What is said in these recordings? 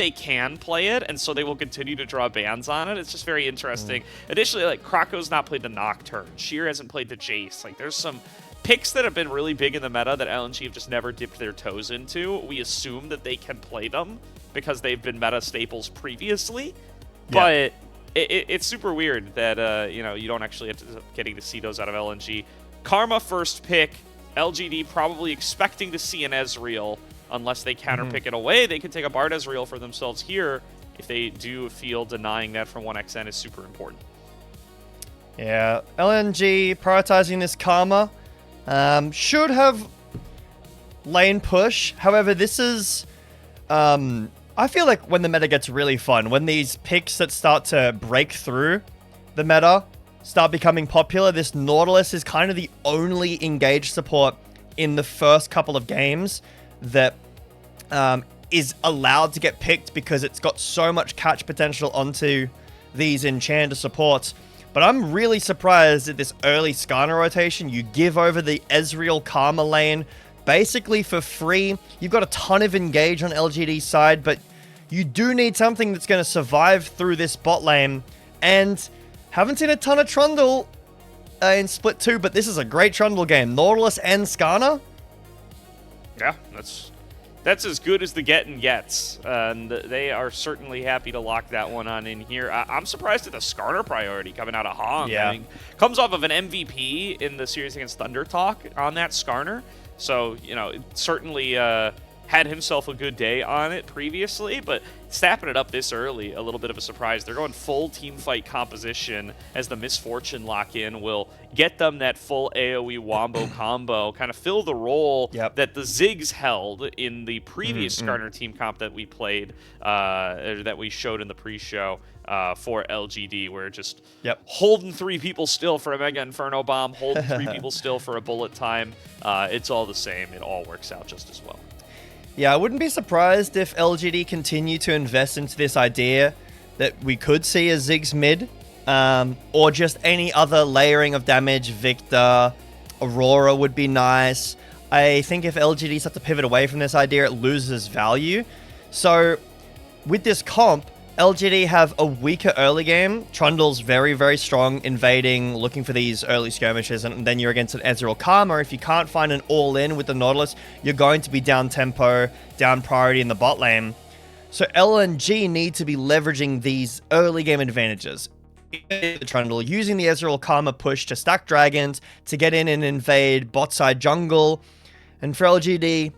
they can play it, and so they will continue to draw bans on it. It's just very interesting. Additionally, like, Croco's not played the Nocturne. Sheer hasn't played the Jace. Like, there's some picks that have been really big in the meta that LNG have just never dipped their toes into. We assume that they can play them because they've been meta staples previously, but it's super weird that you know, you don't actually end up getting to see those out of LNG. Karma first pick, LGD probably expecting to see an Ezreal. Unless they counterpick it away, they can take a Bard Ezreal for themselves here if they do feel denying that from 1xN is super important. Yeah, LNG prioritizing this Karma should have lane push. However, this is... I feel like when the meta gets really fun, when these picks that start to break through the meta start becoming popular, this Nautilus is kind of the only engaged support in the first couple of games that is allowed to get picked because it's got so much catch potential onto these Enchanter supports. But I'm really surprised at this early Skarner rotation. You give over the Ezreal Karma lane basically for free. You've got a ton of engage on LGD's side, but you do need something that's going to survive through this bot lane. And haven't seen a ton of Trundle in Split 2, but this is a great Trundle game. Nautilus and Skarner. Yeah, that's as good as the getting gets, and they are certainly happy to lock that one on in here. I'm surprised at the Skarner priority coming out of Heng. Yeah. I mean, comes off of an MVP in the series against Thunder Talk on that Skarner, so, you know, certainly had himself a good day on it previously, but snapping it up this early, a little bit of a surprise. They're going full team fight composition as the Misfortune lock-in will get them that full AoE Wombo combo, kind of fill the role that the Ziggs held in the previous Skarner team comp that we played, that we showed in the pre-show for LGD, where just holding 3 people still for a Mega Inferno Bomb, holding 3 people still for a bullet time. It's all the same. It all works out just as well. Yeah, I wouldn't be surprised if LGD continue to invest into this idea that we could see a Ziggs mid, or just any other layering of damage. Victor, Aurora would be nice. I think if LGD start to pivot away from this idea, it loses value. So with this comp, LGD have a weaker early game. Trundle's very, very strong, invading, looking for these early skirmishes, and then you're against an Ezreal Karma. If you can't find an all-in with the Nautilus, you're going to be down tempo, down priority in the bot lane. So LNG need to be leveraging these early game advantages. The Trundle, using the Ezreal Karma push to stack dragons, to get in and invade bot side jungle. And for LGD,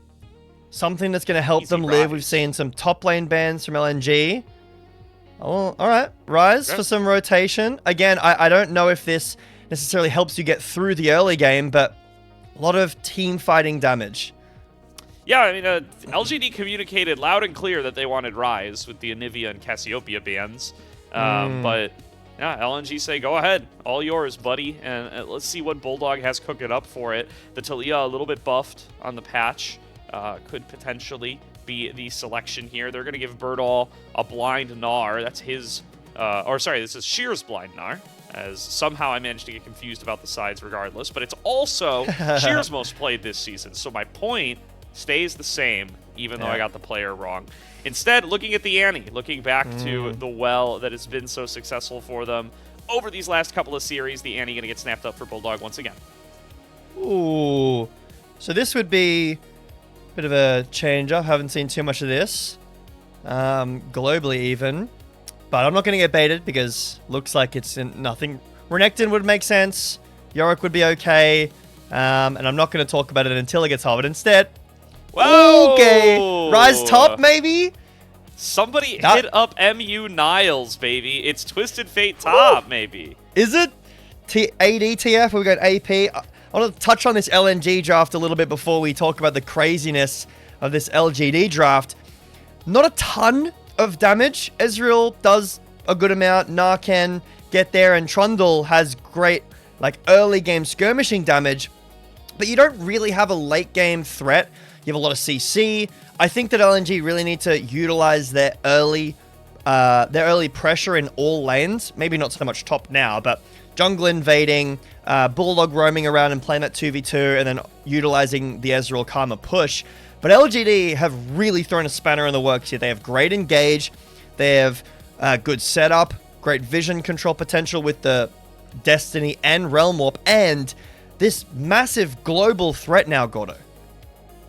something that's going to help them live. We've seen some top lane bans from LNG. Oh, all right. Rise for some rotation. Again, I don't know if this necessarily helps you get through the early game, but a lot of team fighting damage. Yeah, I mean, LGD communicated loud and clear that they wanted Rise with the Anivia and Cassiopeia bans. But yeah, LNG say, go ahead. All yours, buddy. And let's see what BuLLDog has cooking up for it. The Talia a little bit buffed on the patch. Could potentially be the selection here. They're going to give Burdol a blind Gnar. That's his, this is Sheer's blind Gnar, as somehow I managed to get confused about the sides regardless, but it's also Sheer's most played this season. So my point stays the same, even though I got the player wrong. Instead, looking at the Annie, looking back to the well that has been so successful for them over these last couple of series, the Annie going to get snapped up for BuLLDog once again. Ooh. So this would be bit of a change up. Haven't seen too much of this. Globally even. But I'm not going to get baited because looks like it's nothing. Renekton would make sense. Yorick would be okay. And I'm not going to talk about it until it gets hard. But instead... Whoa! Okay. Rise top, maybe? Somebody hit up MU Niles, baby. It's Twisted Fate top, maybe. Is it? ADTF, we got AP. I want to touch on this LNG draft a little bit before we talk about the craziness of this LGD draft. Not a ton of damage. Ezreal does a good amount. Gnar can get there, and Trundle has great, like, early game skirmishing damage. But you don't really have a late game threat. You have a lot of CC. I think that LNG really need to utilize their early pressure in all lanes. Maybe not so much top now, but jungle invading, BuLLDog roaming around and playing that 2v2, and then utilizing the Ezreal Karma push. But LGD have really thrown a spanner in the works here. They have great engage. They have good setup, great vision control potential with the Destiny and Realm Warp, and this massive global threat now, Gordo.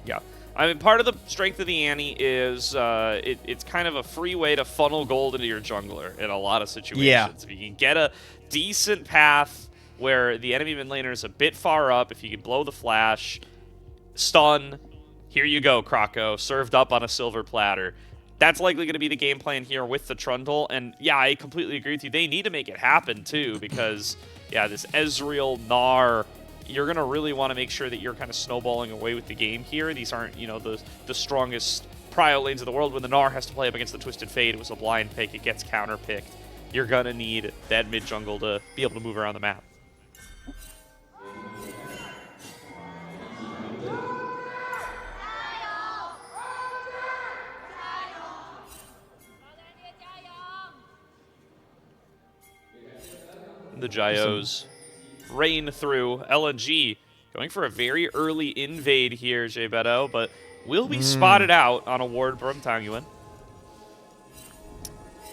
Yeah. I mean, part of the strength of the Annie is it's kind of a free way to funnel gold into your jungler in a lot of situations. Yeah. If you can get a decent path where the enemy mid laner is a bit far up, if you can blow the flash, stun, here you go, Croco, served up on a silver platter. That's likely going to be the game plan here with the Trundle. And yeah, I completely agree with you. They need to make it happen too, because yeah, this Ezreal, Gnar, you're going to really want to make sure that you're kind of snowballing away with the game here. These aren't, you know, the strongest prio lanes of the world. When the Gnar has to play up against the Twisted Fate, it was a blind pick, it gets counter-picked. You're going to need that mid-jungle to be able to move around the map. The Gyos rain through. LNG going for a very early invade here, Jbetto, but will be spotted out on a ward from Tangyuan.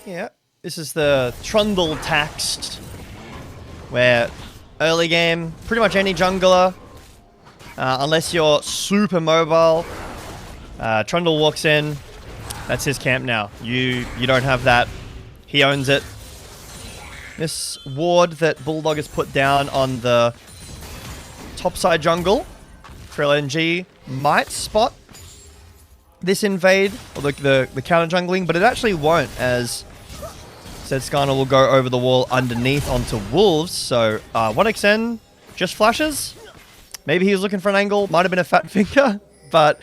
Yeah, this is the Trundle tax, where early game, pretty much any jungler, unless you're super mobile, Trundle walks in, that's his camp now. You don't have that. He owns it. This ward that BuLLDog has put down on the topside jungle for LNG might spot this invade, or the counter jungling, but it actually won't, as said Skarner will go over the wall underneath onto Wolves. So 1xN just flashes. Maybe he was looking for an angle, might have been a fat finger, but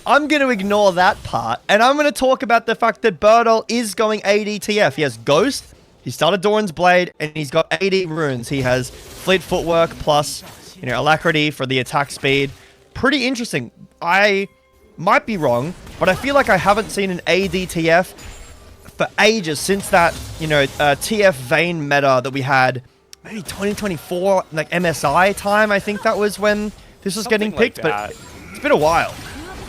I'm going to ignore that part, and I'm going to talk about the fact that Burdol is going ADTF. He has Ghost, he started Doran's Blade, and he's got 80 runes. He has Fleet Footwork plus, you know, Alacrity for the attack speed. Pretty interesting. I might be wrong, but I feel like I haven't seen an ADTF for ages since that, you know, TF Vayne meta that we had maybe 2024, like MSI time. I think that was when this was getting picked, but it's been a while.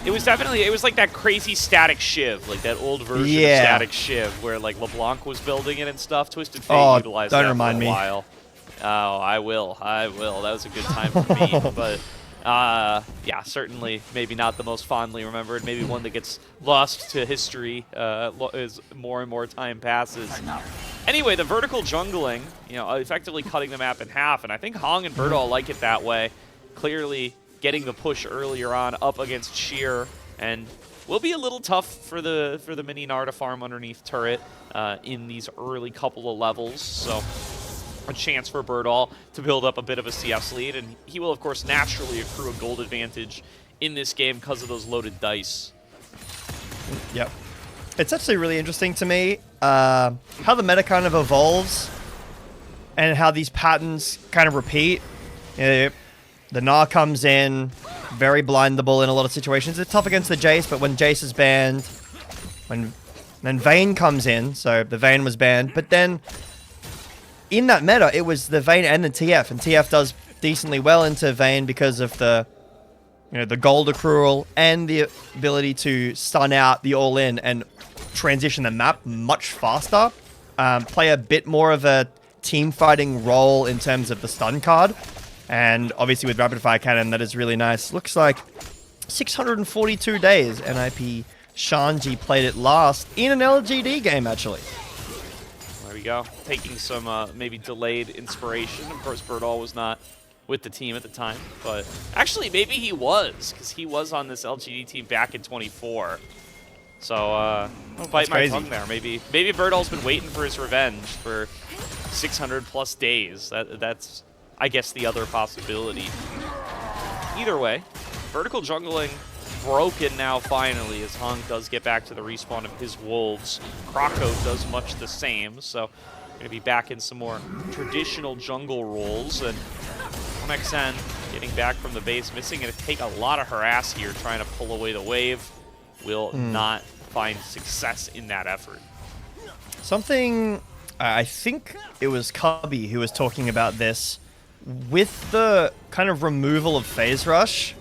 It was definitely, it was like that crazy static Shiv, like that old version of static Shiv, where like LeBlanc was building it and stuff. Twisted Fate utilized that for a while. Oh, I will. That was a good time for me. But yeah, certainly maybe not the most fondly remembered. Maybe one that gets lost to history as more and more time passes. Anyway, the vertical jungling, you know, effectively cutting the map in half, and I think Heng and Burdol like it that way. Clearly getting the push earlier on up against Sheer, and will be a little tough for the mini Gnar to farm underneath turret in these early couple of levels. So a chance for Burdol to build up a bit of a CS lead, and he will of course naturally accrue a gold advantage in this game because of those loaded dice. Yep. It's actually really interesting to me how the meta kind of evolves and how these patterns kind of repeat. The Gnar comes in, very blindable in a lot of situations. It's tough against the Jace, but when Jace is banned, then Vayne comes in, so the Vayne was banned, but then in that meta, it was the Vayne and the TF, and TF does decently well into Vayne because of the, you know, the gold accrual and the ability to stun out the all-in and transition the map much faster, play a bit more of a team fighting role in terms of the stun card. And obviously with Rapid Fire Cannon, that is really nice. Looks like 642 days NIP Shanji played it last in an LGD game, actually. There we go. Taking some maybe delayed inspiration. Of course, Burdol was not with the team at the time, but actually maybe he was, because he was on this LGD team back in 24. So I'll bite my tongue there. Maybe Burdol's been waiting for his revenge for 600 plus days. That's, I guess, the other possibility. Either way, vertical jungling broken now finally, as Heng does get back to the respawn of his wolves. Croco does much the same, so going to be back in some more traditional jungle roles. And 1xN getting back from the base, missing. Going to take a lot of harass here, trying to pull away the wave. Will not find success in that effort. Something, I think it was Cubby who was talking about this. With the kind of removal of Phase Rush,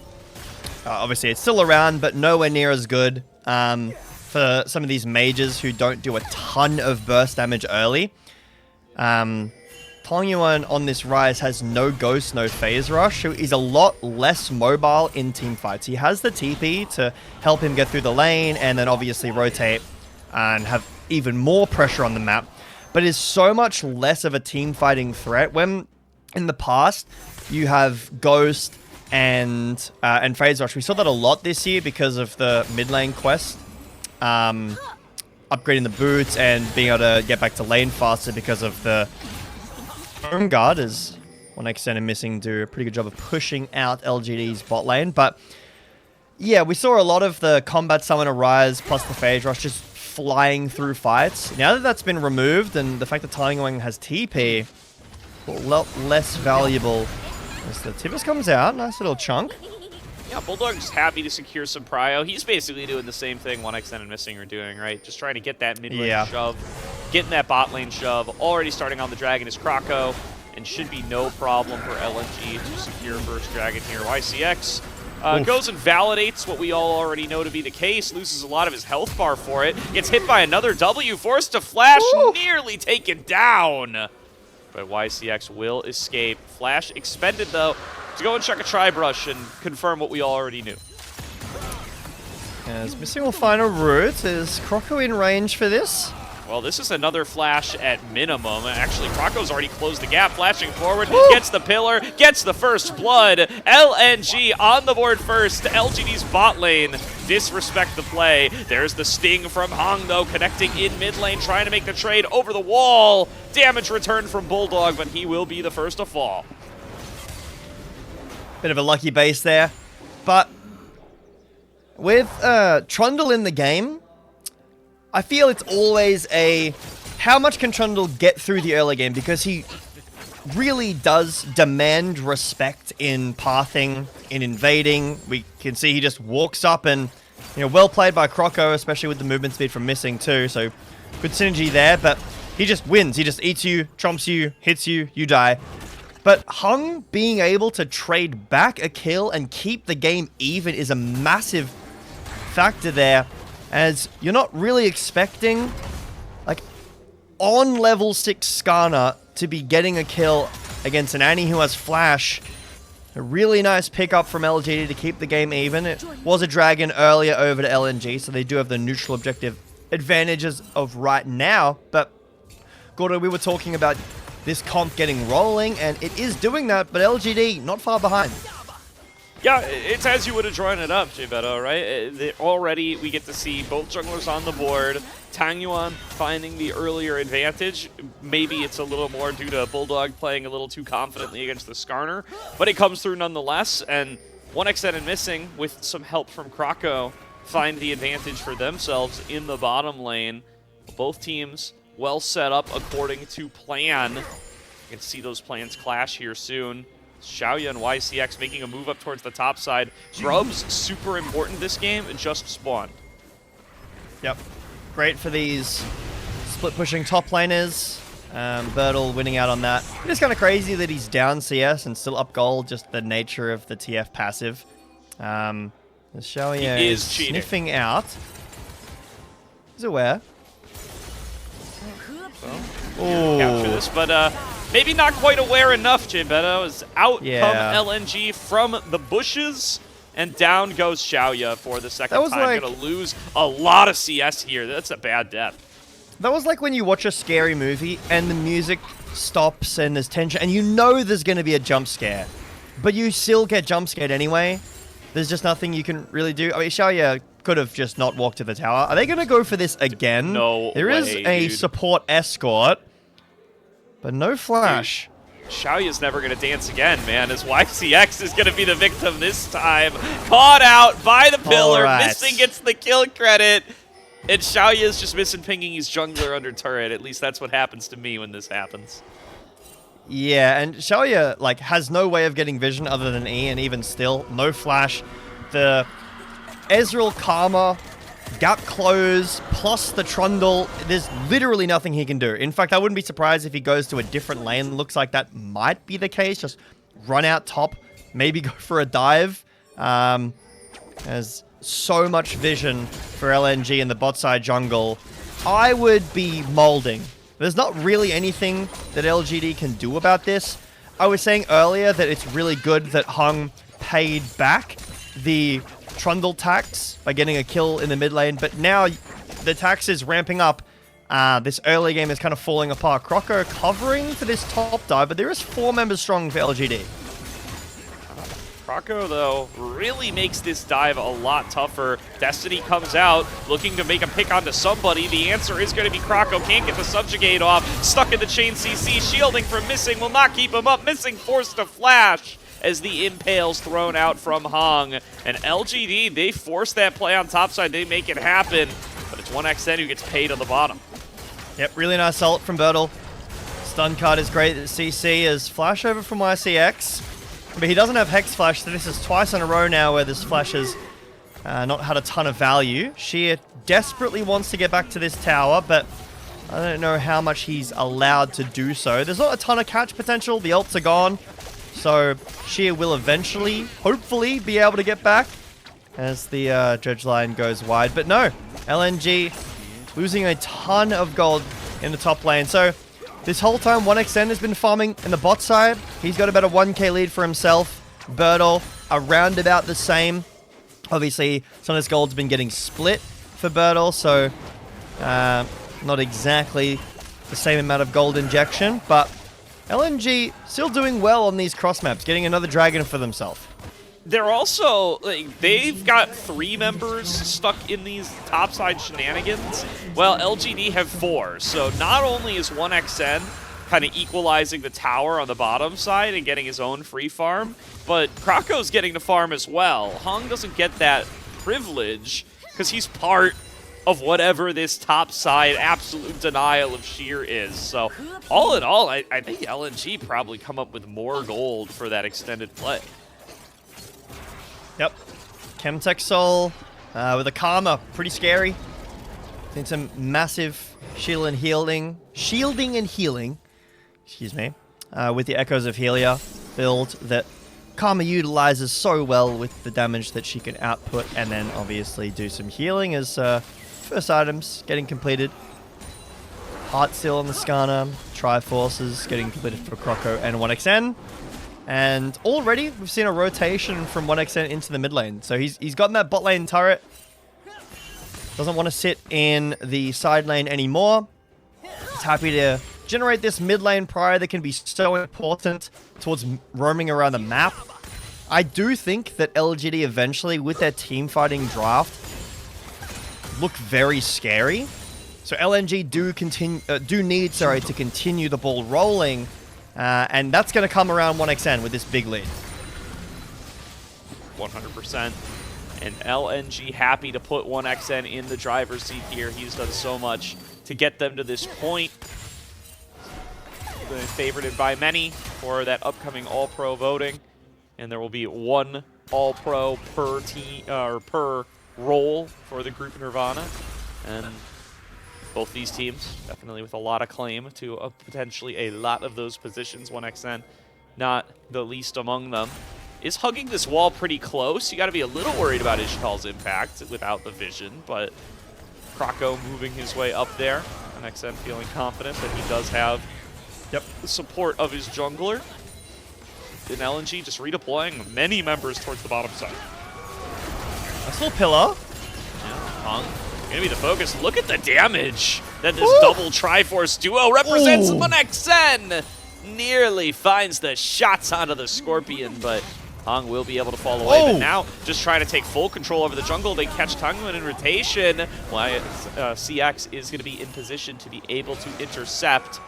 Obviously, it's still around, but nowhere near as good for some of these mages who don't do a ton of burst damage early. Tangyuan on this rise has no ghost, no phase rush, so he's a lot less mobile in team fights. He has the TP to help him get through the lane and then obviously rotate and have even more pressure on the map, but is so much less of a team fighting threat. When in the past you have ghost and phase rush, we saw that a lot this year because of the mid lane quest, upgrading the boots and being able to get back to lane faster because of the home guard, as 1xn and Missing do a pretty good job of pushing out LGD's bot lane. But yeah, we saw a lot of the combat summoner rise plus the phase rush just flying through fights. Now that that's been removed and the fact that Tangyuan has TP, a lot less valuable as the Tibbus comes out. Nice little chunk. Yeah, BuLLDog just happy to secure some prio. He's basically doing the same thing 1xn and Missing are doing, right? Just trying to get that mid lane shove, getting that bot lane shove. Already starting on the dragon is Croco, and should be no problem for LNG to secure first dragon here. YCX goes and validates what we all already know to be the case, loses a lot of his health bar for it, gets hit by another W, forced to flash, nearly taken down. But YCX will escape. Flash expended, though, to go and check a tri-brush and confirm what we already knew. As Missing will find a route. Is Croco in range for this? Well, this is another flash at minimum. Actually, Croco's already closed the gap, flashing forward, gets the pillar, gets the first blood. LNG on the board first. LGD's bot lane disrespect the play. There's the sting from Heng, though, connecting in mid lane, trying to make the trade over the wall. Damage return from BuLLDog, but he will be the first to fall. Bit of a lucky base there. But with Trundle in the game, I feel it's always a how much can Trundle get through the early game, because he really does demand respect in pathing, in invading. We can see he just walks up and, well played by Croco, especially with the movement speed from Missing too. So good synergy there, but he just wins. He just eats you, chomps you, hits you, you die. But Heng being able to trade back a kill and keep the game even is a massive factor there, as you're not really expecting, like, on level 6 Skarner to be getting a kill against an Annie who has flash. A really nice pickup from LGD to keep the game even. It was a dragon earlier over to LNG, so they do have the neutral objective advantages of right now. But, Gordo, we were talking about this comp getting rolling, and it is doing that, but LGD not far behind. Yeah, it's as you would have drawn it up, Jbetto, right? Already we get to see both junglers on the board. Tangyuan finding the earlier advantage. Maybe it's a little more due to BuLLDog playing a little too confidently against the Skarner, but it comes through nonetheless, and 1xn and Missing, with some help from Croco, find the advantage for themselves in the bottom lane. Both teams well set up according to plan. You can see those plans clash here soon. Shaoye and YCX making a move up towards the top side. Grub's super important this game, and just spawned. Yep. Great for these split-pushing top laners. Burdol winning out on that. It is kind of crazy that he's down CS and still up gold, just the nature of the TF passive. Shaoye is sniffing out. He's aware. So, capture this, but maybe not quite aware enough. Jbetto is out come LNG from the bushes, and down goes Shaoye for the second time. Like, gonna lose a lot of CS here. That's a bad death. That was like when you watch a scary movie and the music stops and there's tension, and you know there's going to be a jump scare, but you still get jump scared anyway. There's just nothing you can really do. I mean, Shaoye could have just not walked to the tower. Are they going to go for this again? No There way, is a support escort, but no flash. Dude, Shaoye's never going to dance again, man, as YCX is going to be the victim this time. Caught out by the pillar. Missing gets the kill credit. And Shaoye is just missing pinging his jungler under turret. At least that's what happens to me when this happens. Yeah, and Shaoye, like, has no way of getting vision other than E, and even still, no flash. The Ezreal Karma, gap close, plus the Trundle, there's literally nothing he can do. In fact, I wouldn't be surprised if he goes to a different lane. Looks like that might be the case. Just run out top, maybe go for a dive. Has so much vision for LNG in the bot side jungle. I would be molding. There's not really anything that LGD can do about this. I was saying earlier that it's really good that Heng paid back the Trundle tax by getting a kill in the mid lane, but now the tax is ramping up. This early game is kind of falling apart. Croco covering for this top dive, but there is 4 members strong for LGD. Croco, though, really makes this dive a lot tougher. Destiny comes out, looking to make a pick onto somebody. The answer is going to be Croco. Can't get the subjugate off. Stuck in the chain CC. Shielding from Missing will not keep him up. Missing forced to flash as the impale's thrown out from Heng. And LGD, they force that play on top side. They make it happen. But it's 1xN who gets paid on the bottom. Yep, really nice ult from Burdol. Stun card is great at CC as flash over from YCX. But he doesn't have Hex Flash, so this is twice in a row now where this Flash has not had a ton of value. Sheer desperately wants to get back to this tower, but I don't know how much he's allowed to do so. There's not a ton of catch potential. The ults are gone. So Sheer will eventually, hopefully, be able to get back as the dredge line goes wide. But no, LNG losing a ton of gold in the top lane. So this whole time, 1xN has been farming in the bot side. He's got about a 1k lead for himself. Burdol, around about the same. Obviously, some of this gold's been getting split for Burdol, so not exactly the same amount of gold injection, but LNG still doing well on these cross maps, getting another dragon for themselves. They're also, like, they've got 3 members stuck in these topside shenanigans, while LGD have 4. So not only is 1xN kind of equalizing the tower on the bottom side and getting his own free farm, but Croco's getting to farm as well. Heng doesn't get that privilege because he's part of whatever this topside absolute denial of Sheer is. So all in all, I think LNG probably come up with more gold for that extended play. Yep. Chemtech Soul with a Karma. Pretty scary. Need some massive shielding and healing. Excuse me. With the Echoes of Helia build that Karma utilizes so well with the damage that she can output, and then obviously do some healing as first items getting completed. Heartsteel on the Skarner. Triforces getting completed for Croco and 1xN. And already, we've seen a rotation from 1xN into the mid lane. So he's gotten that bot lane turret. Doesn't want to sit in the side lane anymore. He's happy to generate this mid lane prior that can be so important towards roaming around the map. I do think that LGD eventually, with their team fighting draft, look very scary. So LNG do need to continue the ball rolling. And that's going to come around 1xN with this big lead. 100%. And LNG happy to put 1xN in the driver's seat here. He's done so much to get them to this point. Been favorited by many for that upcoming All-Pro voting. And there will be 1 All-Pro per team or per role for the group Nirvana. And both these teams, definitely with a lot of claim to potentially a lot of those positions. 1xN, not the least among them, is hugging this wall pretty close. You got to be a little worried about Ishtal's impact without the vision, but Croco moving his way up there. 1xN feeling confident that he does have the support of his jungler. And LNG just redeploying many members towards the bottom side. Nice little pillar. Yeah, Heng gonna be the focus. Look at the damage that this double Triforce duo represents. 1xN nearly finds the shots onto the Scorpion, but Heng will be able to fall away. But now, just trying to take full control over the jungle. They catch Tangyuan in rotation. CX is going to be in position to be able to intercept,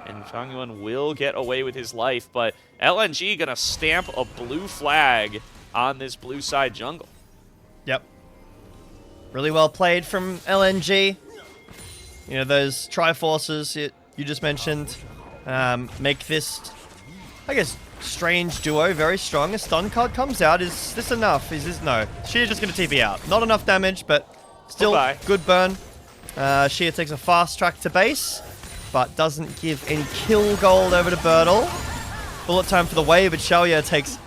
and Tangyuan will get away with his life. But LNG going to stamp a blue flag on this blue side jungle. Yep. Really well played from LNG. You know, those Triforces you just mentioned make this, I guess, strange duo very strong. A stun card comes out. Is this enough? Is this... No. She's just going to TP out. Not enough damage, but still good burn. Shia takes a fast track to base, but doesn't give any kill gold over to Burdol. Bullet time for the wave, but Shaoye takes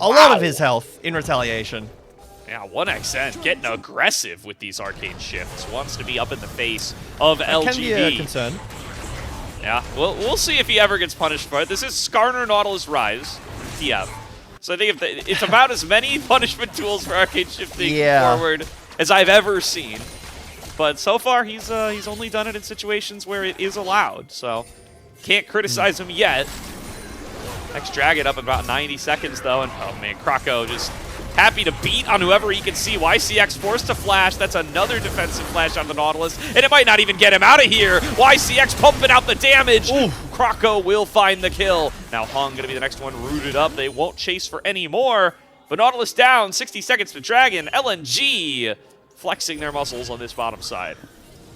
a lot of his health in retaliation. Yeah, 1xN getting aggressive with these arcade shifts. Wants to be up in the face of LGD. That can be a concern. Yeah, we'll see if he ever gets punished for it. This is Skarner Nautilus Rise, TF. So I think it's about as many punishment tools for arcade shifting forward as I've ever seen. But so far, he's only done it in situations where it is allowed. So can't criticize him yet. Next Dragon up in about 90 seconds, though. And, oh, man, Croco just happy to beat on whoever he can see. YCX forced to flash. That's another defensive flash on the Nautilus. And it might not even get him out of here. YCX pumping out the damage. Ooh. Croco will find the kill. Now Heng going to be the next one rooted up. They won't chase for any more. But Nautilus down. 60 seconds to Dragon. LNG flexing their muscles on this bottom side.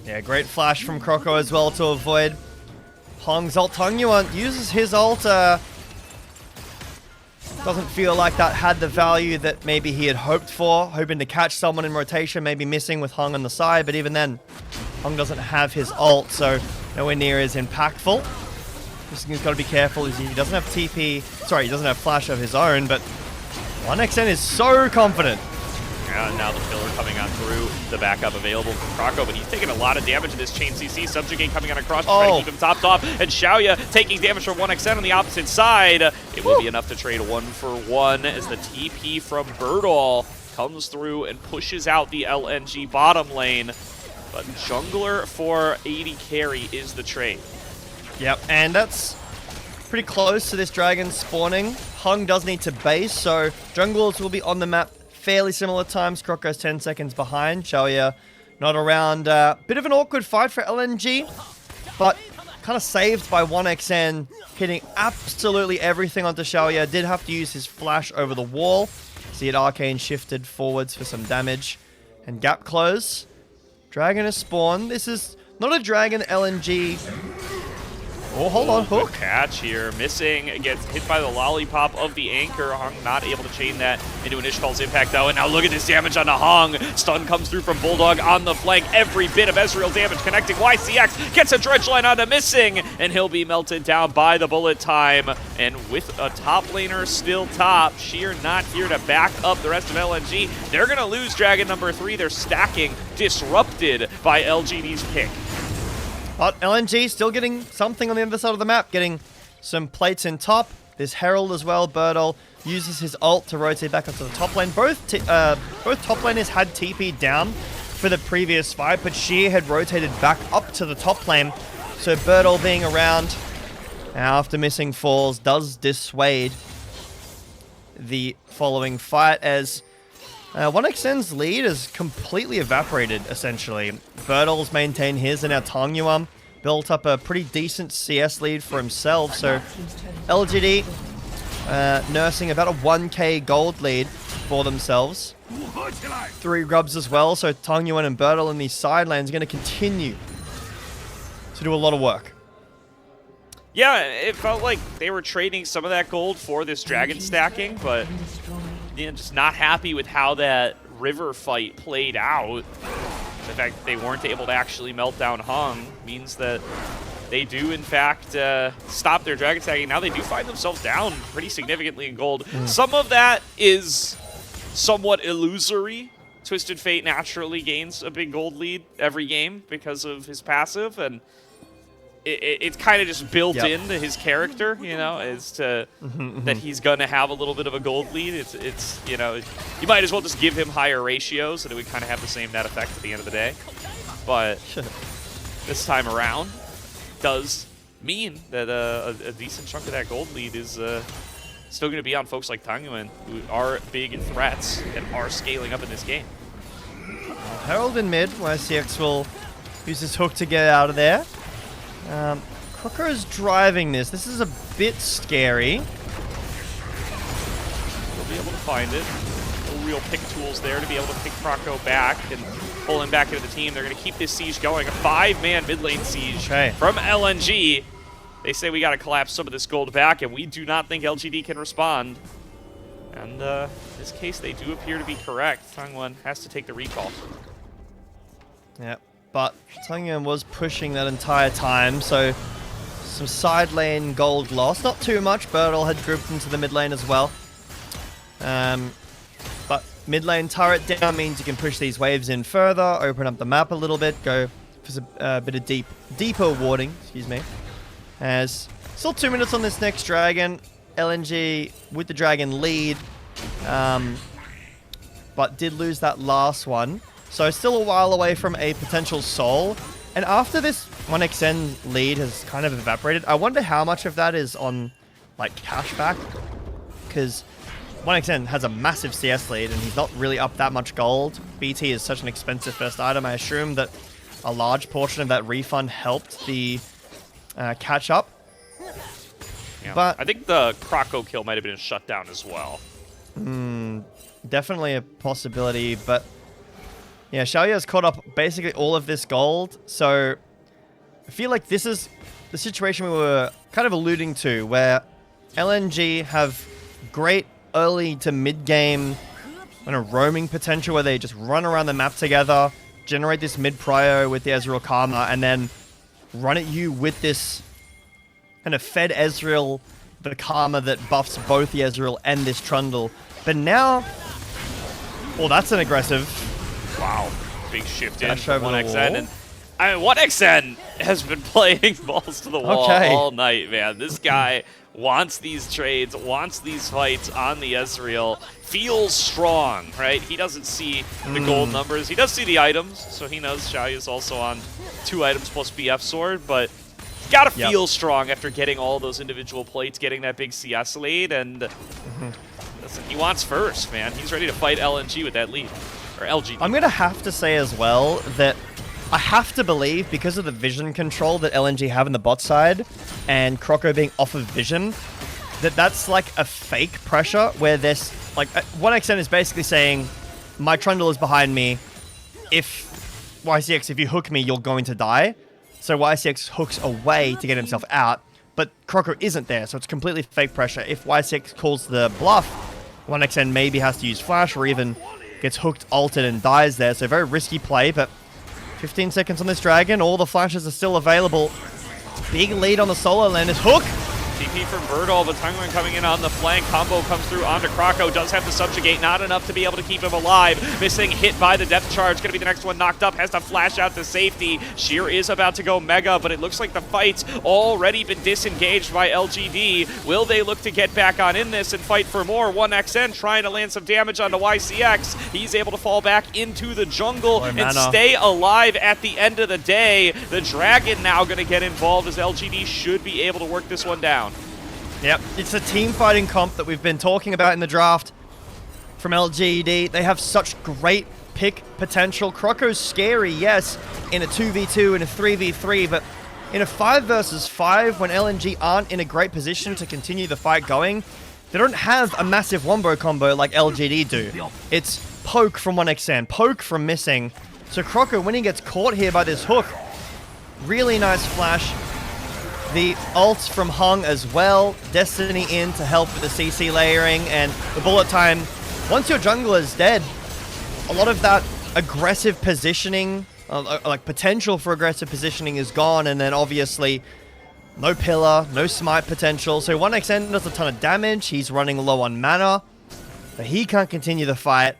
Yeah, great flash from Croco as well to avoid Heng's ult. Tangyuan uses his ult. Doesn't feel like that had the value that maybe he had hoped for. Hoping to catch someone in rotation, maybe missing with Heng on the side. But even then, Heng doesn't have his ult, so nowhere near as impactful. This thing's got to be careful as he doesn't have TP. Sorry, he doesn't have flash of his own, but 1xN is so confident. And now the pillar coming on through, the backup available from Croco, but he's taking a lot of damage in this chain CC. Subjugate coming on across to try to keep him topped off, and Shaoye taking damage from 1xN on the opposite side. It will be enough to trade 1-for-1 as the TP from Burdol comes through and pushes out the LNG bottom lane. But jungler for 80 carry is the trade. Yep, and that's pretty close to this dragon spawning. Heng does need to base, so junglers will be on the map fairly similar times. Croco's 10 seconds behind. Shaoye not around. Bit of an awkward fight for LNG, but kind of saved by 1xN hitting absolutely everything onto Shaoye. Did have to use his flash over the wall. See it arcane shifted forwards for some damage. And gap close. Dragon is spawned. This is not a dragon LNG. Oh, hold on, hook. Catch here, missing, gets hit by the lollipop of the anchor. Heng not able to chain that into an Ishkal's impact, though. And now look at this damage on the Heng. Stun comes through from BuLLDog on the flank. Every bit of Ezreal damage connecting. YCX gets a dredge line onto missing, and he'll be melted down by the bullet time. And with a top laner still top, Sheer not here to back up the rest of LNG. They're going to lose Dragon number 3. They're stacking, disrupted by LGD's pick. But LNG still getting something on the other side of the map, getting some plates in top. There's Herald as well. Burdol uses his ult to rotate back up to the top lane. Both top laners had TP down for the previous fight, but Sheer had rotated back up to the top lane. So Burdol being around after missing falls does dissuade the following fight as 1xN's lead is completely evaporated, essentially. Burdol's maintained his, and now Tangyuan built up a pretty decent CS lead for himself. So LGD nursing about a 1k gold lead for themselves. 3 grubs as well, so Tangyuan and Burdol in these side lanes are going to continue to do a lot of work. Yeah, it felt like they were trading some of that gold for this dragon stacking, but just not happy with how that river fight played out. The fact that they weren't able to actually melt down Heng means that they do, in fact, stop their dragon stacking. Now they do find themselves down pretty significantly in gold. Some of that is somewhat illusory. Twisted Fate naturally gains a big gold lead every game because of his passive, and it's kind of just built into his character, you know, as to that he's going to have a little bit of a gold lead. It's you know, you might as well just give him higher ratios so that it would kind of have the same net effect at the end of the day. But this time around does mean that a decent chunk of that gold lead is still going to be on folks like Tangyuan, who are big threats and are scaling up in this game. Herald in mid, where CX will use his hook to get out of there. Croco is driving this. This is a bit scary. We'll be able to find it. No real pick tools there to be able to pick Croco back and pull him back into the team. They're going to keep this siege going. A 5-man mid lane siege from LNG. They say we got to collapse some of this gold back, and we do not think LGD can respond. And in this case, they do appear to be correct. Tangyuan has to take the recall. Yep. But Tangyuan was pushing that entire time, so some side lane gold loss. Not too much. Burdol had grouped into the mid lane as well. But mid lane turret down means you can push these waves in further, open up the map a little bit, go for a bit of deeper warding, excuse me. As still 2 minutes on this next dragon. LNG with the dragon lead, but did lose that last one. So still a while away from a potential soul. And after this 1xN lead has kind of evaporated, I wonder how much of that is on like cashback, because 1xN has a massive CS lead and he's not really up that much gold. BT is such an expensive first item. I assume that a large portion of that refund helped the catch up. Yeah. But I think the Croco kill might have been a shutdown as well. Definitely a possibility, but yeah, Shaoye has caught up basically all of this gold, so I feel like this is the situation we were kind of alluding to, where LNG have great early to mid-game kind of roaming potential, where they just run around the map together, generate this mid-prio with the Ezreal Karma, and then run at you with this kind of fed Ezreal, the Karma that buffs both the Ezreal and this Trundle. But now, well, that's an aggressive. Wow, big shift in Dash from over the 1xN. wall. And I mean, 1xN has been playing balls to the wall all night, man. This guy wants these trades, wants these fights on the Ezreal, feels strong, right? He doesn't see the gold numbers. He does see the items, so he knows Shaoye is also on 2 items plus BF sword, but he's got to feel strong after getting all those individual plates, getting that big CS lead, and listen, he wants first, man. He's ready to fight LNG with that lead, or LGD. I'm going to have to say as well that I have to believe, because of the vision control that LNG have in the bot side, and Croco being off of vision, that's like a fake pressure where this, like, 1xN is basically saying, my Trundle is behind me. If YCX, if you hook me, you're going to die. So YCX hooks away to get himself out, but Croco isn't there, so it's completely fake pressure. If YCX calls the bluff, 1xN maybe has to use flash, or even gets hooked, ulted, and dies there. So very risky play, but 15 seconds on this dragon. All the flashes are still available. Big lead on the solo lane is Hook. TP from Burdol, but Tangyuan coming in on the flank. Combo comes through onto Croco. Does have the subjugate, not enough to be able to keep him alive. Missing hit by the depth charge. Gonna be the next one knocked up. Has to flash out to safety. Sheer is about to go mega, but it looks like the fight's already been disengaged by LGD. Will they look to get back on in this and fight for more? 1xN trying to land some damage onto YCX. He's able to fall back into the jungle and stay alive at the end of the day. The dragon now gonna get involved, as LGD should be able to work this one down. Yep, it's a team fighting comp that we've been talking about in the draft from LGD. They have such great pick potential. Croco's scary, yes, in a 2v2 and a 3v3, but in a 5 versus 5, when LNG aren't in a great position to continue the fight going, they don't have a massive wombo combo like LGD do. It's poke from 1xN, poke from missing. So Croco, when he gets caught here by this hook, really nice flash. The ults from Heng as well. Destiny in to help with the CC layering and the bullet time. Once your jungler is dead, a lot of that aggressive positioning, like potential for aggressive positioning, is gone. And then obviously no pillar, no smite potential. So 1xN does a ton of damage. He's running low on mana, but he can't continue the fight.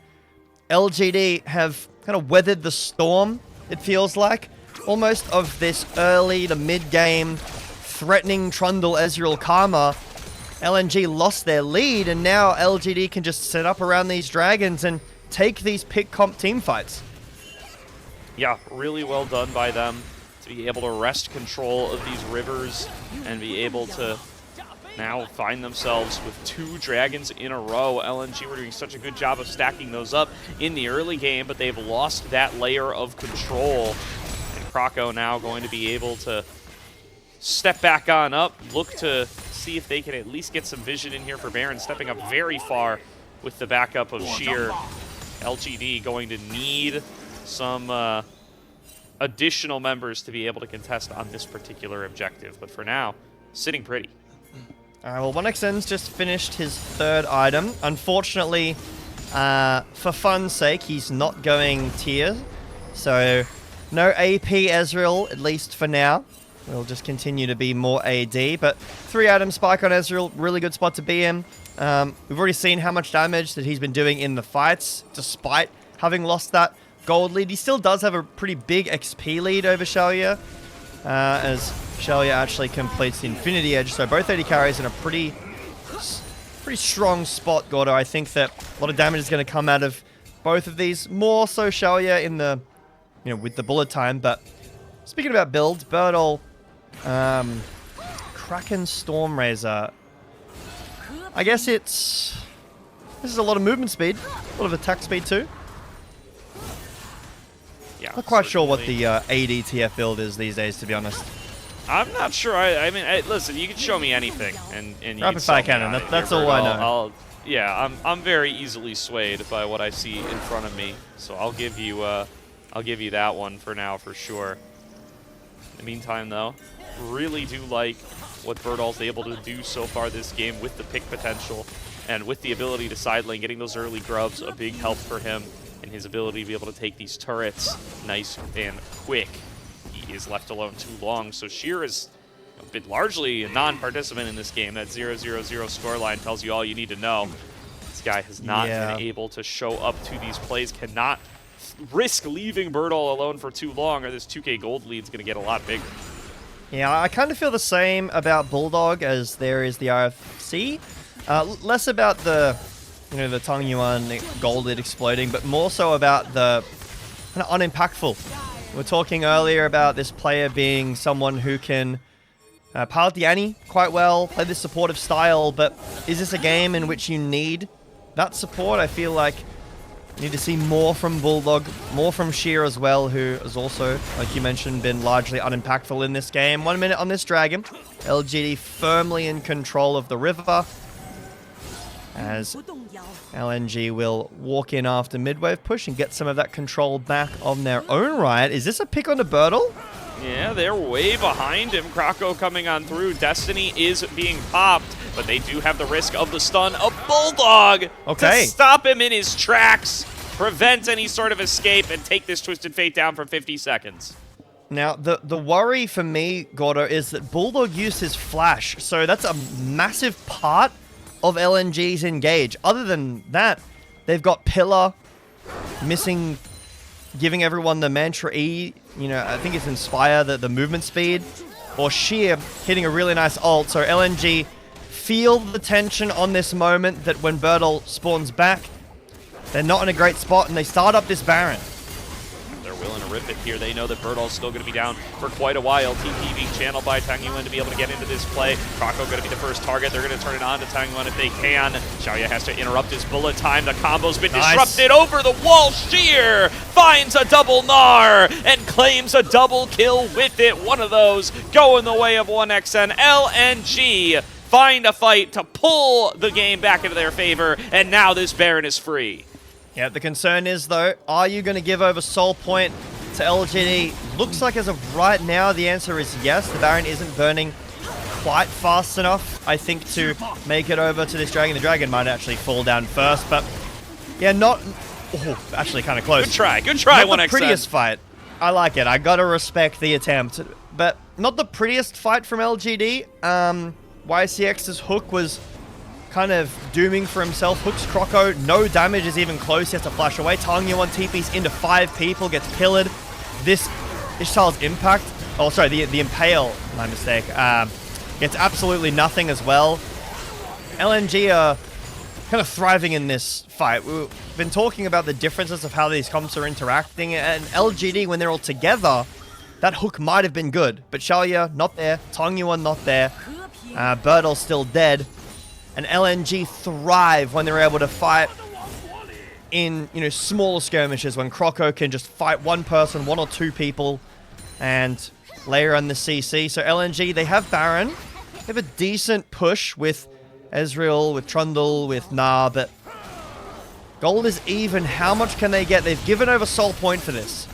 LGD have kind of weathered the storm, it feels like, almost, of this early to mid-game threatening Trundle Ezreal Karma. LNG lost their lead, and now LGD can just set up around these dragons and take these pick comp team fights. Yeah, really well done by them to be able to wrest control of these rivers and be able to now find themselves with 2 dragons in a row. LNG were doing such a good job of stacking those up in the early game, but they've lost that layer of control. And Croco now going to be able to step back on up, look to see if they can at least get some vision in here for Baron, stepping up very far with the backup of Sheer. LGD going to need some additional members to be able to contest on this particular objective, but for now, sitting pretty. Well, 1xN's just finished his 3rd item. Unfortunately, for fun's sake, he's not going tier, so no AP Ezreal, at least for now. We'll just continue to be more AD, but 3 item spike on Ezreal, really good spot to be in. We've already seen how much damage that he's been doing in the fights, despite having lost that gold lead. He still does have a pretty big XP lead over Shaoye, as Shaoye actually completes the Infinity Edge. So both AD carries in a pretty strong spot, Gordo. I think that a lot of damage is going to come out of both of these. More so Shaoye in the, with the bullet time. But speaking about builds, Burdol, Kraken Stormrazor. I guess this is a lot of movement speed, a lot of attack speed too. Yeah, Not quite sure what the ADTF build is these days, to be honest. I'm not sure. I mean, listen, you can show me anything, and you Rapid fire cannon. That's all I know. I'm very easily swayed by what I see in front of me, so I'll give you that one for now for sure. In the meantime, though, really do like what Burdol's able to do so far this game with the pick potential and with the ability to side lane, getting those early grubs, a big help for him, and his ability to be able to take these turrets nice and quick. He is left alone too long, so Sheer is been largely a non-participant in this game. That 0-0-0 scoreline tells you all you need to know. This guy has not been able to show up to these plays, cannot risk leaving Burdol alone for too long, or this 2K gold lead is going to get a lot bigger. Yeah, I kind of feel the same about BuLLDog as there is the RFC. Less about the, the Tangyuan gold lead exploding, but more so about the kind of unimpactful. We were talking earlier about this player being someone who can pilot the Annie quite well, play this supportive style, but is this a game in which you need that support? I feel like you need to see more from BuLLDog, more from Sheer as well, who has also, like you mentioned, been largely unimpactful in this game. 1 minute on this dragon. LGD firmly in control of the river, as LNG will walk in after mid-wave push and get some of that control back on their own right. Is this a pick on the Burdol? Yeah, they're way behind him. Croco coming on through. Destiny is being popped, but they do have the risk of the stun of BuLLDog to stop him in his tracks, prevent any sort of escape, and take this Twisted Fate down for 50 seconds. Now, the worry for me, Gordo, is that BuLLDog used his flash, so that's a massive part of LNG's engage. Other than that, they've got Pillar missing, giving everyone the Mantra E, I think it's Inspire, the movement speed, or Sheer hitting a really nice ult. So LNG feel the tension on this moment that when Burdol spawns back, they're not in a great spot and they start up this Baron. They're willing to rip it here. They know that Burdol's still going to be down for quite a while. TP being channeled by Tangyuan to be able to get into this play. Croco going to be the first target. They're going to turn it on to Tangyuan if they can. Shaoye has to interrupt his bullet time. The combo's been disrupted over the wall. Sheer finds a double Gnar and claims a double kill with it. One of those going the way of 1xN. LNG find a fight to pull the game back into their favor, and now this Baron is free. Yeah, the concern is, though, are you going to give over Soul Point to LGD? Looks like as of right now, the answer is yes. The Baron isn't burning quite fast enough, I think, to make it over to this Dragon. The Dragon might actually fall down first, but yeah, not... Oh, actually kind of close. Good try, 1xN. Not the prettiest fight. I like it. I got to respect the attempt, but not the prettiest fight from LGD. YCX's hook was kind of dooming for himself. Hooks Croco, no damage is even close. He has to flash away. Tangyuan TP's into 5 people, gets pillared. This Ishtal's impact, oh sorry, the Impale, my mistake, gets absolutely nothing as well. LNG are kind of thriving in this fight. We've been talking about the differences of how these comps are interacting, and LGD, when they're all together, that hook might have been good, but Shaoye not there, Tangyuan not there, Burdol still dead. And LNG thrive when they're able to fight in, smaller skirmishes, when Croco can just fight one person, 1 or 2 people, and layer on the CC. So LNG, they have Baron. They have a decent push with Ezreal, with Trundle, with Gnar, but gold is even. How much can they get? They've given over Soul Point for this.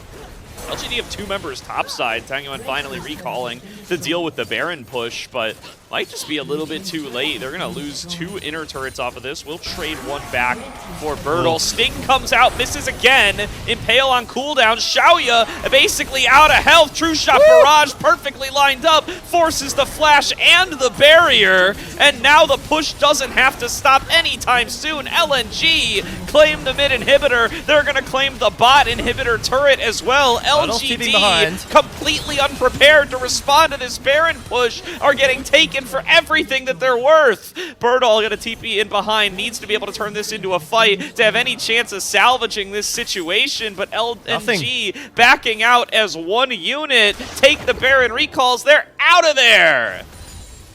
LGD have 2 members topside. Tangyuan finally recalling to deal with the Baron push, but might just be a little bit too late. They're going to lose 2 inner turrets off of this. We'll trade 1 back for Burdol. Sting comes out, misses again. Impale on cooldown. Shaoye basically out of health. True Shot Barrage perfectly lined up. Forces the flash and the barrier. And now the push doesn't have to stop anytime soon. LNG claim the mid inhibitor. They're going to claim the bot inhibitor turret as well. LGD, completely unprepared to respond to this Baron push, are getting taken for everything that they're worth. Burdol got a TP in behind, needs to be able to turn this into a fight to have any chance of salvaging this situation, but LNG backing out as 1 unit. Take the Baron recalls, they're out of there!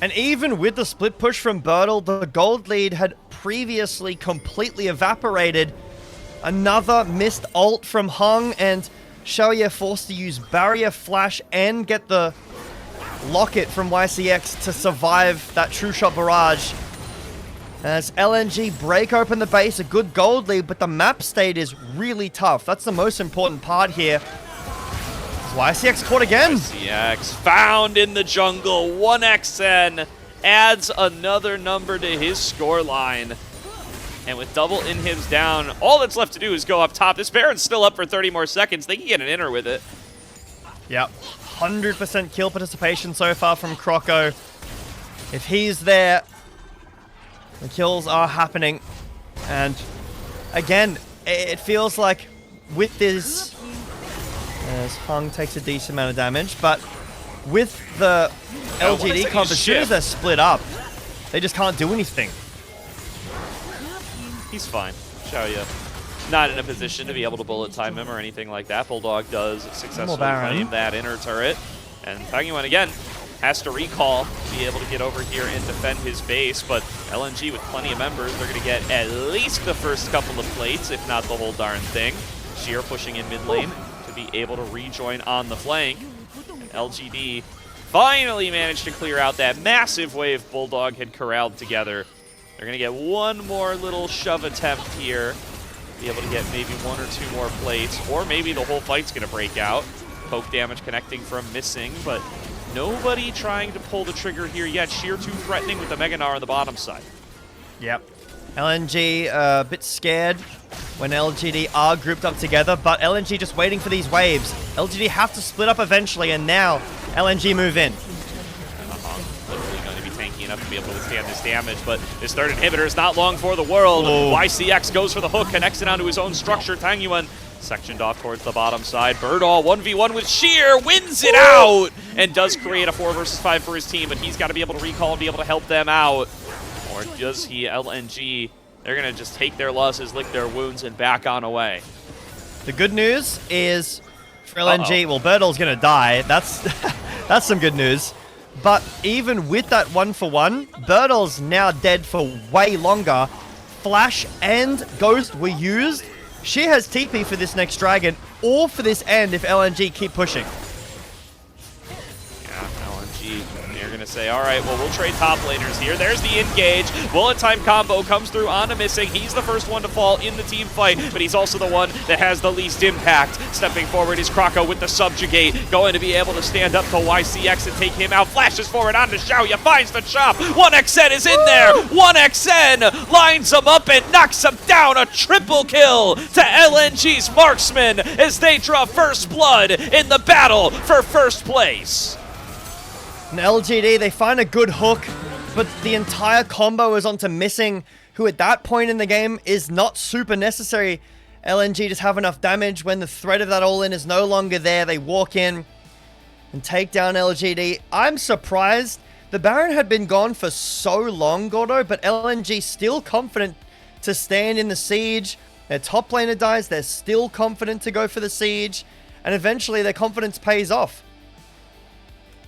And even with the split push from Burdol, the gold lead had previously completely evaporated. Another missed ult from Heng, and Shaoye forced to use barrier, flash, and get the locket from YCX to survive that true shot barrage. As LNG break open the base, a good gold lead, but the map state is really tough. That's the most important part here. YCX caught again. YCX found in the jungle. 1xN adds another number to his scoreline. And with double inhibs down, all that's left to do is go up top. This Baron's still up for 30 more seconds. They can get an inner with it. Yep. 100% kill participation so far from Croco. If he's there, the kills are happening. And again, it feels like with this, as Heng takes a decent amount of damage, but with the LGD comp, as soon as they're split up, they just can't do anything. He's fine. Shaoye not in a position to be able to bullet time him or anything like that. BuLLDog does successfully claim that inner turret. And Tangyuan again has to recall, be able to get over here and defend his base, but LNG with plenty of members, they're going to get at least the first couple of plates, if not the whole darn thing. Sheer pushing in mid lane to be able to rejoin on the flank. And LGD finally managed to clear out that massive wave BuLLDog had corralled together. They're going to get one more little shove attempt here. Be able to get maybe 1 or 2 more plates, or maybe the whole fight's going to break out. Poke damage connecting from missing, but nobody trying to pull the trigger here yet. Sheer too threatening with the Mega Gnar on the bottom side. Yep. LNG a bit scared when LGD are grouped up together, but LNG just waiting for these waves. LGD have to split up eventually, and now LNG move in. Literally going to be tanky enough to be able to withstand this damage, but this third inhibitor is not long for the world. YCX goes for the hook, connects it onto his own structure. Tangyuan sectioned off towards the bottom side. Burdol 1v1 with Sheer, wins it out, and does create a 4 versus 5 for his team, but he's got to be able to recall and be able to help them out. Or does he? LNG, they're going to just take their losses, lick their wounds, and back on away. The good news is for LNG, well, Burdol's going to die. That's that's some good news. But even with that 1-for-1, Burdol's now dead for way longer. Flash and Ghost were used. She has TP for this next dragon, or for this end if LNG keep pushing. Yeah, LNG, they're going to say, all right, well, we'll trade top laners here. There's the engage. Bullet time combo comes through onto Missing. He's the first one to fall in the team fight, but he's also the one that has the least impact. Stepping forward is Croco with the subjugate, going to be able to stand up to YCX and take him out. Flashes forward onto Shaoye, finds the chop. 1xN is in there. 1xN lines him up and knocks him down. A triple kill to LNG's marksman as they draw first blood in the battle for first place. And LGD, they find a good hook, but the entire combo is onto Missing, who at that point in the game is not super necessary. LNG just have enough damage when the threat of that all-in is no longer there. They walk in and take down LGD. I'm surprised. The Baron had been gone for so long, Gordo, but LNG still confident to stand in the siege. Their top laner dies, they're still confident to go for the siege, and eventually their confidence pays off.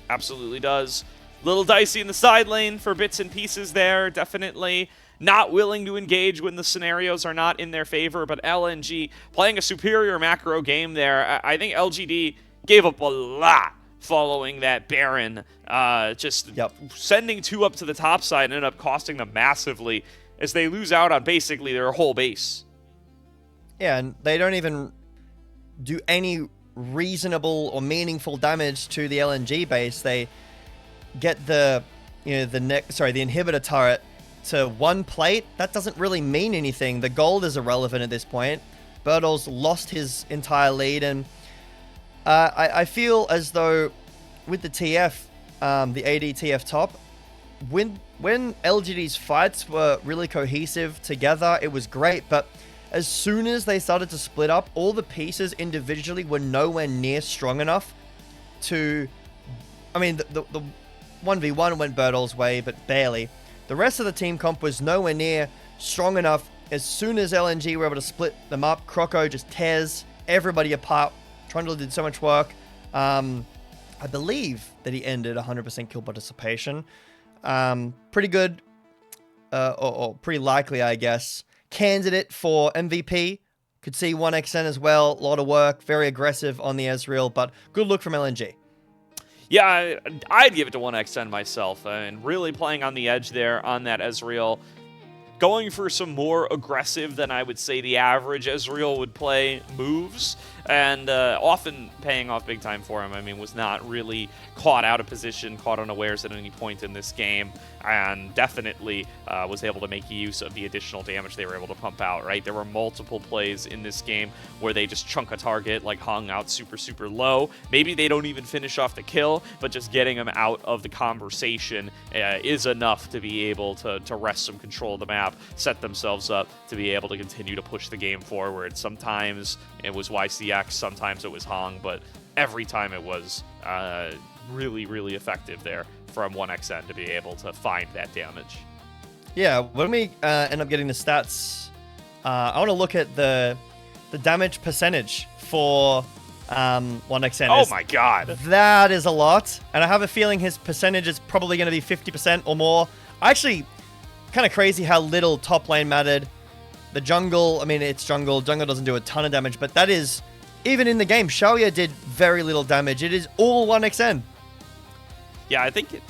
Absolutely does. Little dicey in the side lane for bits and pieces there, definitely. Not willing to engage when the scenarios are not in their favor, but LNG playing a superior macro game there. I think LGD gave up a lot following that Baron. Sending 2 up to the top side ended up costing them massively as they lose out on basically their whole base. Yeah, and they don't even do any reasonable or meaningful damage to the LNG base. They get the inhibitor turret to one plate. That doesn't really mean anything. The gold is irrelevant at this point. Burdol's lost his entire lead, and I feel as though with the TF, the AD TF top, when LGD's fights were really cohesive together, it was great, but as soon as they started to split up, all the pieces individually were nowhere near strong enough to... I mean, the 1v1 went Burdol's way, but barely. The rest of the team comp was nowhere near strong enough. As soon as LNG were able to split them up, Croco just tears everybody apart. Trundle did so much work. I believe that he ended 100% kill participation. Pretty good, or pretty likely, I guess, candidate for MVP. Could see 1xN as well. A lot of work, very aggressive on the Ezreal, but good look from LNG. Yeah, I'd give it to 1xN myself, and really playing on the edge there on that Ezreal. Going for some more aggressive than I would say the average Ezreal would play moves, and often paying off big time for him. I mean, was not really caught out of position, caught unawares at any point in this game, and definitely was able to make use of the additional damage they were able to pump out, right? There were multiple plays in this game where they just chunk a target, like Heng out super, super low. Maybe they don't even finish off the kill, but just getting them out of the conversation is enough to be able to wrest some control of the map, set themselves up to be able to continue to push the game forward. Sometimes it was YCX, sometimes it was Heng, but every time it was really, really effective there from 1xN to be able to find that damage. Yeah, when we end up getting the stats, I want to look at the damage percentage for 1xN. Oh my god. That is a lot, and I have a feeling his percentage is probably going to be 50% or more. Actually, kind of crazy how little top lane mattered. The jungle, I mean, it's jungle. Jungle doesn't do a ton of damage, but that is, even in the game, Shaoye did very little damage. It is all 1xN. Yeah, I think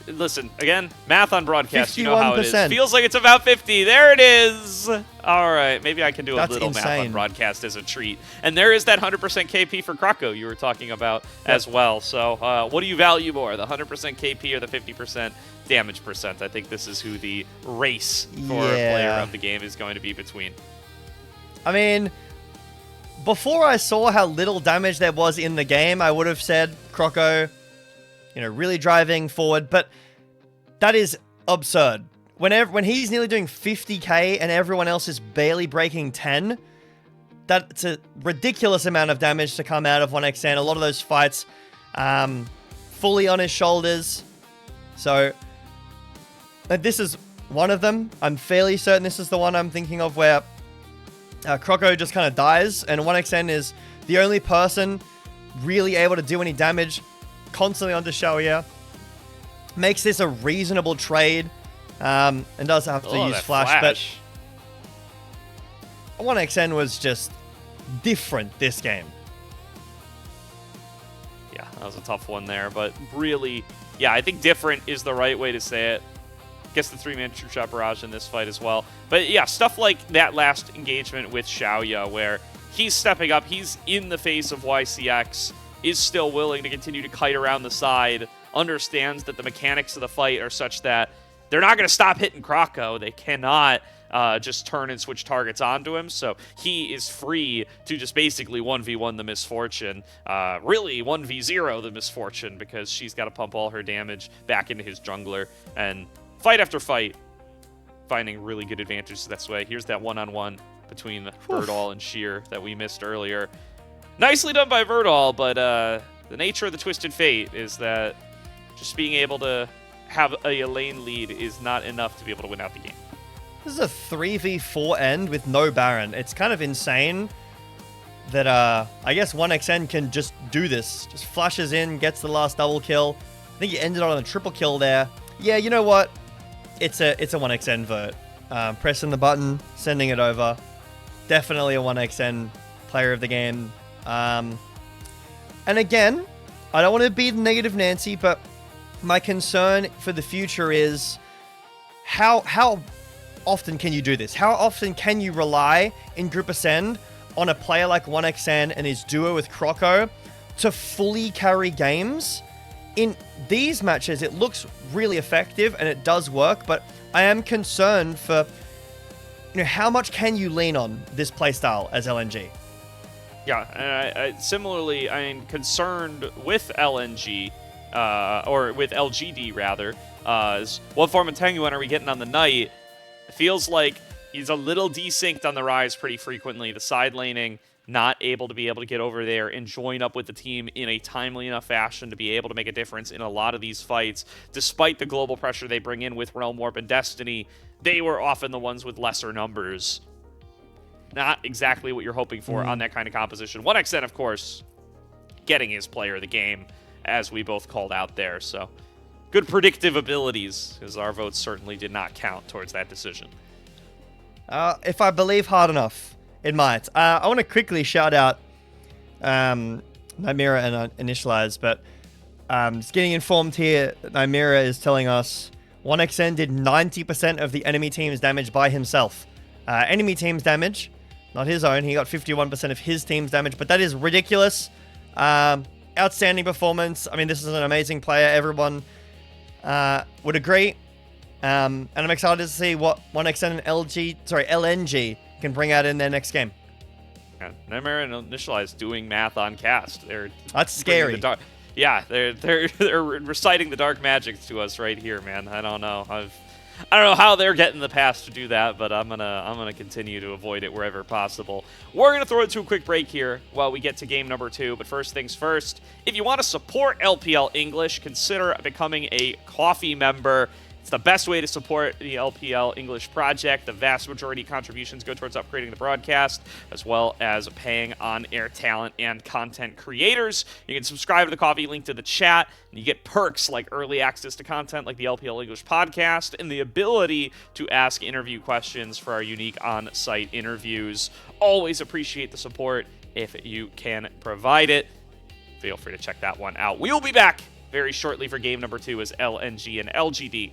listen, again, math on broadcast, 51%. You know how it is. Feels like it's about 50. There it is. All right, maybe I can do a little math on broadcast as a treat. And there is that 100% KP for Croco you were talking about as well. So what do you value more, the 100% KP or the 50% damage percent? I think this is who the race for player of the game is going to be between. I mean, before I saw how little damage there was in the game, I would have said Croco, really driving forward, but that is absurd. When he's nearly doing 50k and everyone else is barely breaking 10, that's a ridiculous amount of damage to come out of 1xN. A lot of those fights fully on his shoulders. So this is one of them. I'm fairly certain this is the one I'm thinking of where Croco just kind of dies, and 1xN is the only person really able to do any damage constantly onto Shaoye. Makes this a reasonable trade, and does have to use flash, but 1xN was just different this game. Yeah, that was a tough one there, but really, yeah, I think different is the right way to say it. Gets the 3-man true shot barrage in this fight as well. But yeah, stuff like that last engagement with Shaoye, where he's stepping up, he's in the face of YCX, is still willing to continue to kite around the side, understands that the mechanics of the fight are such that they're not going to stop hitting Croco. They cannot just turn and switch targets onto him, so he is free to just basically 1v1 the Misfortune. Really 1v0 the Misfortune, because she's got to pump all her damage back into his jungler, and fight after fight, finding really good advantages this way. Here's that one-on-one between Burdol and Sheer that we missed earlier. Nicely done by Burdol, but the nature of the Twisted Fate is that just being able to have a lane lead is not enough to be able to win out the game. This is a 3v4 end with no Baron. It's kind of insane that I guess 1xN can just do this. Just flashes in, gets the last double kill. I think he ended on a triple kill there. Yeah, you know what? It's a 1xN vert. Pressing the button, sending it over. Definitely a 1xN player of the game. And again, I don't want to be the negative Nancy, but my concern for the future is how often can you do this? How often can you rely in Group Ascend on a player like 1xN and his duo with Croco to fully carry games. In these matches, it looks really effective and it does work, but I am concerned for, how much can you lean on this playstyle as LNG? Yeah, and similarly, I'm concerned with LNG, or with LGD rather. What form of Tangyuan are we getting on the night? It feels like he's a little desynced on the rise pretty frequently. The side laning, not able to get over there and join up with the team in a timely enough fashion to be able to make a difference in a lot of these fights. Despite the global pressure they bring in with Realm Warp and Destiny, they were often the ones with lesser numbers. Not exactly what you're hoping for on that kind of composition. 1xN, of course, getting his player of the game, as we both called out there. So, good predictive abilities, because our votes certainly did not count towards that decision. If I believe hard enough, it might. I want to quickly shout out Nymera and Initialize, but just getting informed here that Nymera is telling us 1xN did 90% of the enemy team's damage by himself. Enemy team's damage, not his own. He got 51% of his team's damage, but that is ridiculous. Outstanding performance. I mean, this is an amazing player. Everyone would agree. And I'm excited to see what 1xN and LNG can bring out in their next game. Yeah, Nightmare and Initialize doing math on cast. That's scary. They're reciting the dark magic to us right here, man. I don't know. I don't know how they're getting the pass to do that, but I'm gonna continue to avoid it wherever possible. We're gonna throw it to a quick break here while we get to game number 2. But first things first, if you want to support LPL English, consider becoming a coffee member. It's the best way to support the LPL English project. The vast majority of contributions go towards upgrading the broadcast, as well as paying on-air talent and content creators. You can subscribe to the coffee link to the chat, and you get perks like early access to content like the LPL English podcast, and the ability to ask interview questions for our unique on-site interviews. Always appreciate the support if you can provide it. Feel free to check that one out. We will be back very shortly for game number 2 as LNG and LGD